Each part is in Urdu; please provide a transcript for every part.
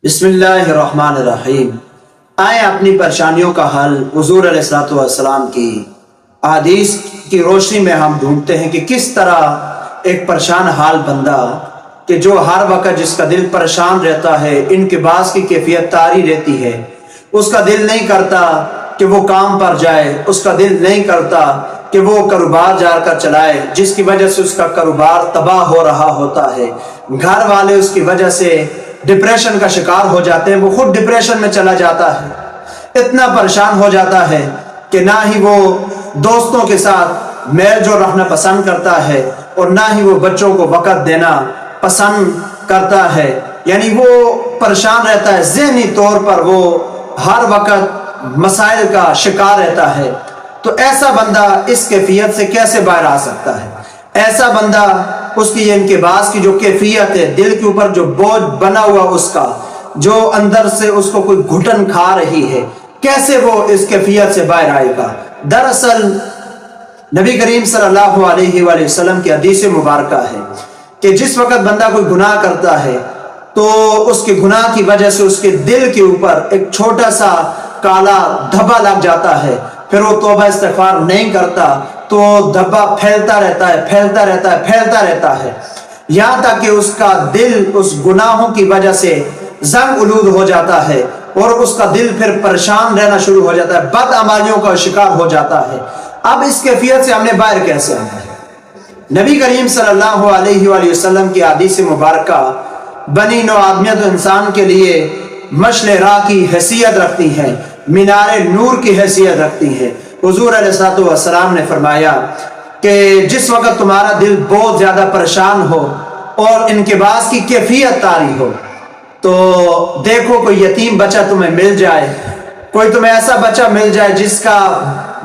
بسم اللہ الرحمن الرحیم۔ آئیں اپنی پریشانیوں کا حل حضور علیہ الصلوۃ والسلام کی احادیث کی روشنی میں ہم ڈھونڈتے ہیں کہ کس طرح ایک پریشان حال بندہ کہ جو ہر وقت جس کا دل پریشان رہتا ہے، انقباض کی کیفیت طاری رہتی ہے، اس کا دل نہیں کرتا کہ وہ کام پر جائے، اس کا دل نہیں کرتا کہ وہ کاروبار جا کر چلائے، جس کی وجہ سے اس کا کاروبار تباہ ہو رہا ہوتا ہے، گھر والے اس کی وجہ سے ڈپریشن کا شکار ہو جاتے ہیں، وہ خود ڈپریشن میں چلا جاتا ہے، اتنا پریشان ہو جاتا ہے کہ نہ ہی وہ دوستوں کے ساتھ میل جول رکھنا پسند کرتا ہے اور نہ ہی وہ بچوں کو وقت دینا پسند کرتا ہے، یعنی وہ پریشان رہتا ہے، ذہنی طور پر وہ ہر وقت مسائل کا شکار رہتا ہے۔ تو ایسا بندہ اس کیفیت سے کیسے باہر آ سکتا ہے؟ ایسا بندہ اس کی یہ انقباض کی جو کیفیت ہے، دل کے اوپر جو بوجھ بنا ہوا اس کا، جو اندر سے اس کو کوئی گھٹن کھا رہی ہے، کیسے وہ اس کیفیت سے باہر آئے گا؟ دراصل نبی کریم صلی اللہ علیہ وآلہ وسلم کی حدیث مبارکہ ہے کہ جس وقت بندہ کوئی گناہ کرتا ہے تو اس کے گناہ کی وجہ سے اس کے دل کے اوپر ایک چھوٹا سا کالا دھبا لگ جاتا ہے، پھر وہ توبہ استغفار نہیں کرتا تو دھبا پھیلتا رہتا ہے، پھیلتا رہتا ہے، پھیلتا رہتا ہے، یہاں تک کہ اس کا دل اس گناہوں کی وجہ سے زنگ آلود ہو جاتا ہے اور اس کا دل پھر پریشان رہنا شروع ہو جاتا ہے، بد عمالیوں کا شکار ہو جاتا ہے۔ اب اس کیفیت سے ہم نے باہر کیسے آنا ہے؟ نبی کریم صلی اللہ علیہ وآلہ وسلم کی حدیث مبارکہ بنی نوع آدمیت و انسان کے لیے مشعل راہ کی حیثیت رکھتی ہیں، مینار نور کی حیثیت رکھتی ہیں۔ حضور علیہ الصلوۃ والسلام نے فرمایا کہ جس وقت تمہارا دل بہت زیادہ پریشان ہو اور انقباض کی کیفیت طاری ہو تو دیکھو کوئی یتیم بچہ تمہیں مل جائے، کوئی تمہیں ایسا بچہ مل جائے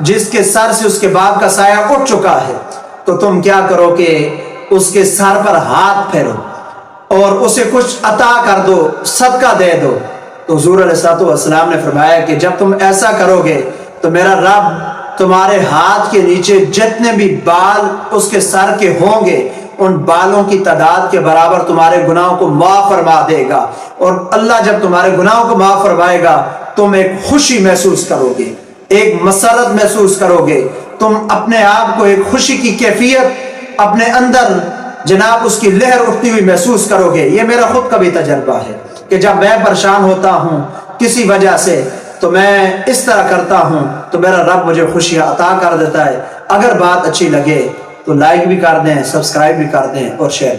جس کے سر سے اس کے باپ کا سایہ اٹھ چکا ہے، تو تم کیا کرو کہ اس کے سر پر ہاتھ پھیرو اور اسے کچھ عطا کر دو، صدقہ دے دو۔ تو حضور علیہ الصلوۃ والسلام نے فرمایا کہ جب تم ایسا کرو گے تو میرا رب تمہارے ہاتھ کے نیچے جتنے بھی بال اس کے سر کے ہوں گے ان بالوں کی تعداد کے برابر تمہارے گناہوں کو معاف فرما دے گا، اور اللہ جب تمہارے گناہوں کو معاف فرمائے گا تم ایک خوشی محسوس کرو گے، ایک مسرت محسوس کرو گے، تم اپنے آپ کو ایک خوشی کی کیفیت اپنے اندر جناب اس کی لہر اٹھتی ہوئی محسوس کرو گے۔ یہ میرا خود کا بھی تجربہ ہے کہ جب میں پریشان ہوتا ہوں کسی وجہ سے تو میں اس طرح کرتا ہوں تو میرا رب مجھے خوشیاں عطا کر دیتا ہے۔ اگر بات اچھی لگے تو لائک بھی کر دیں، سبسکرائب بھی کر دیں اور شیئر